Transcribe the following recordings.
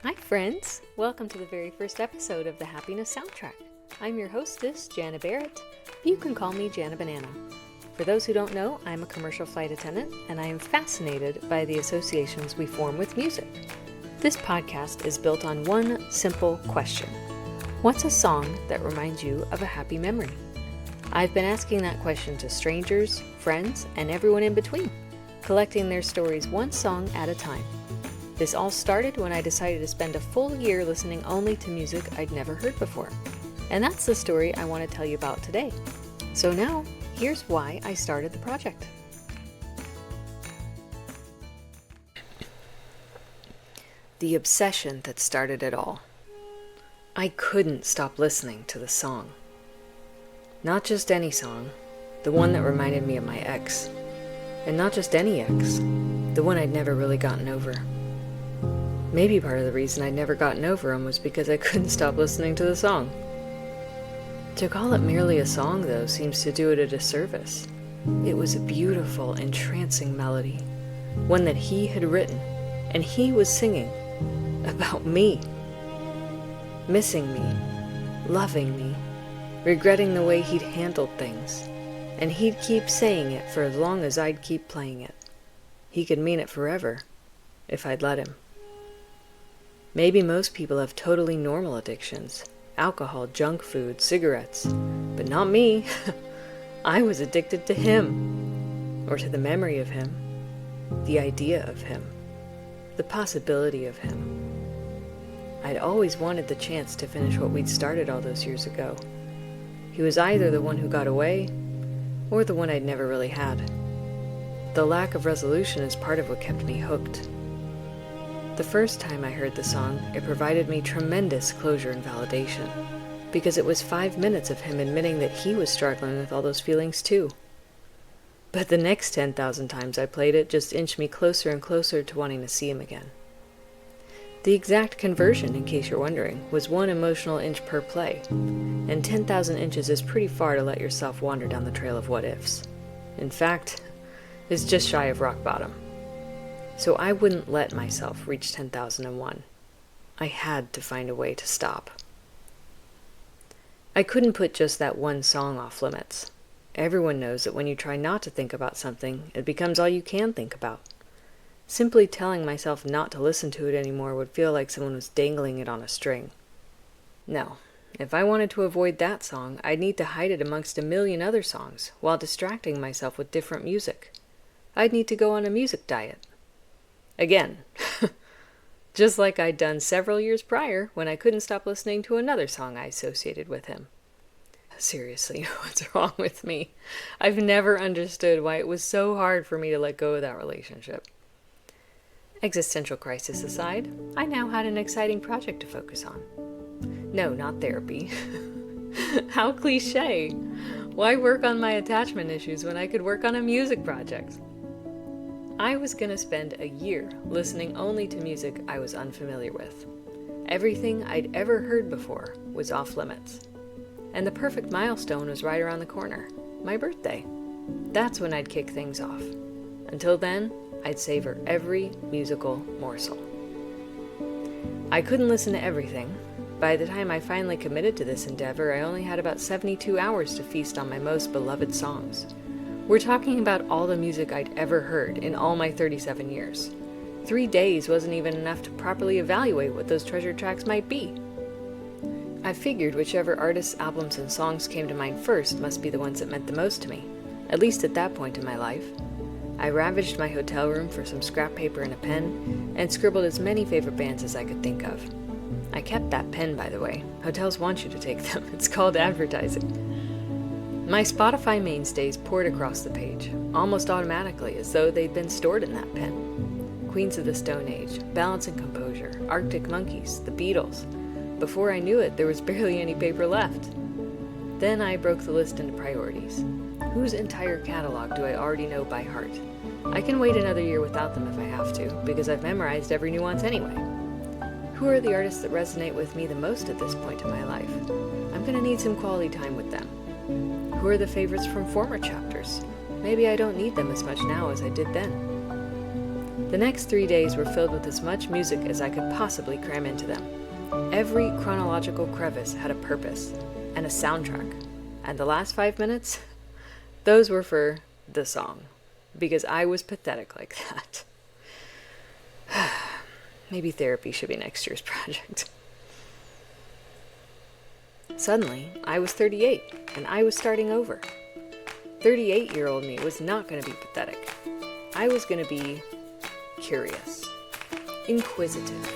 Hi friends! Welcome to the very first episode of the Happiness Soundtrack. I'm your hostess, Jana Barrett. You can call me Jana Banana. For those who don't know, I'm a commercial flight attendant, and I am fascinated by the associations we form with music. This podcast is built on one simple question. What's a song that reminds you of a happy memory? I've been asking that question to strangers, friends, and everyone in between, collecting their stories one song at a time. This all started when I decided to spend a full year listening only to music I'd never heard before. And that's the story I want to tell you about today. So now, here's why I started the project. The obsession that started it all. I couldn't stop listening to the song. Not just any song, the one that reminded me of my ex. And not just any ex, the one I'd never really gotten over. Maybe part of the reason I'd never gotten over him was because I couldn't stop listening to the song. To call it merely a song, though, seems to do it a disservice. It was a beautiful, entrancing melody, one that he had written, and he was singing about me. Missing me, loving me, regretting the way he'd handled things, and he'd keep saying it for as long as I'd keep playing it. He could mean it forever, if I'd let him. Maybe most people have totally normal addictions. Alcohol, junk food, cigarettes. But not me. I was addicted to him. Or to the memory of him. The idea of him. The possibility of him. I'd always wanted the chance to finish what we'd started all those years ago. He was either the one who got away, or the one I'd never really had. The lack of resolution is part of what kept me hooked. The first time I heard the song, it provided me tremendous closure and validation, because it was 5 minutes of him admitting that he was struggling with all those feelings too. But the next 10,000 times I played it just inched me closer and closer to wanting to see him again. The exact conversion, in case you're wondering, was 1 emotional inch per play, and 10,000 inches is pretty far to let yourself wander down the trail of what-ifs. In fact, it's just shy of rock bottom. So I wouldn't let myself reach 10,001. I had to find a way to stop. I couldn't put just that one song off limits. Everyone knows that when you try not to think about something, it becomes all you can think about. Simply telling myself not to listen to it anymore would feel like someone was dangling it on a string. No, if I wanted to avoid that song, I'd need to hide it amongst a million other songs, while distracting myself with different music. I'd need to go on a music diet. Again, just like I'd done several years prior when I couldn't stop listening to another song I associated with him. Seriously, what's wrong with me? I've never understood why it was so hard for me to let go of that relationship. Existential crisis aside, I now had an exciting project to focus on. No, not therapy. How cliche. Why work on my attachment issues when I could work on a music project? I was going to spend a year listening only to music I was unfamiliar with. Everything I'd ever heard before was off limits. And the perfect milestone was right around the corner, my birthday. That's when I'd kick things off. Until then, I'd savor every musical morsel. I couldn't listen to everything. By the time I finally committed to this endeavor, I only had about 72 hours to feast on my most beloved songs. We're talking about all the music I'd ever heard in all my 37 years. 3 days wasn't even enough to properly evaluate what those treasure tracks might be. I figured whichever artists' albums and songs came to mind first must be the ones that meant the most to me, at least at that point in my life. I ravaged my hotel room for some scrap paper and a pen, and scribbled as many favorite bands as I could think of. I kept that pen, by the way. Hotels want you to take them. It's called advertising. My Spotify mainstays poured across the page, almost automatically, as though they'd been stored in that pen. Queens of the Stone Age, Balance and Composure, Arctic Monkeys, the Beatles. Before I knew it, there was barely any paper left. Then I broke the list into priorities. Whose entire catalog do I already know by heart? I can wait another year without them if I have to, because I've memorized every nuance anyway. Who are the artists that resonate with me the most at this point in my life? I'm going to need some quality time with them. Who are the favorites from former chapters? Maybe I don't need them as much now as I did then. The next 3 days were filled with as much music as I could possibly cram into them. Every chronological crevice had a purpose and a soundtrack. And the last 5 minutes, those were for the song, because I was pathetic like that. Maybe therapy should be next year's project. Suddenly, I was 38, and I was starting over. 38-year-old me was not going to be pathetic. I was going to be curious, inquisitive,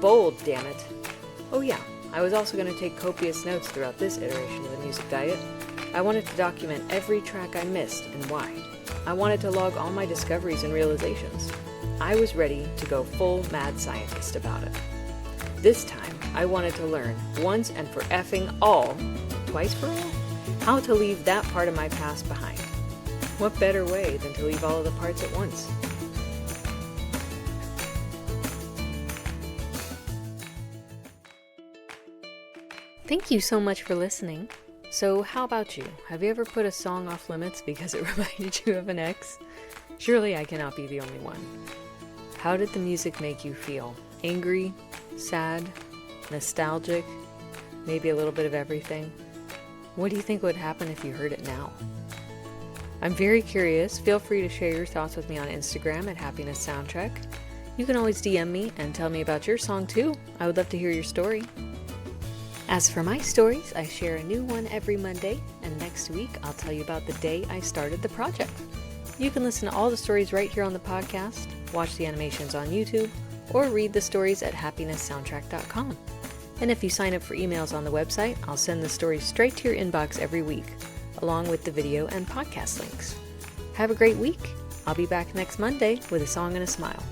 bold, damn it. Oh yeah, I was also going to take copious notes throughout this iteration of the music diet. I wanted to document every track I missed and why. I wanted to log all my discoveries and realizations. I was ready to go full mad scientist about it. This time, I wanted to learn, once and for effing all, twice for all, how to leave that part of my past behind. What better way than to leave all of the parts at once? Thank you so much for listening. So how about you? Have you ever put a song off limits because it reminded you of an ex? Surely I cannot be the only one. How did the music make you feel? Angry? Sad? Nostalgic? Maybe a little bit of everything? What do you think would happen if you heard it now? I'm very curious. Feel free to share your thoughts with me on Instagram at Happiness Soundtrack. You can always DM me and tell me about your song too. I would love to hear your story. As for my stories, I share a new one every Monday, and next week I'll tell you about the day I started the project. You can listen to all the stories right here on the podcast, watch the animations on YouTube, or read the stories at happinesssoundtrack.com. And if you sign up for emails on the website, I'll send the stories straight to your inbox every week, along with the video and podcast links. Have a great week. I'll be back next Monday with a song and a smile.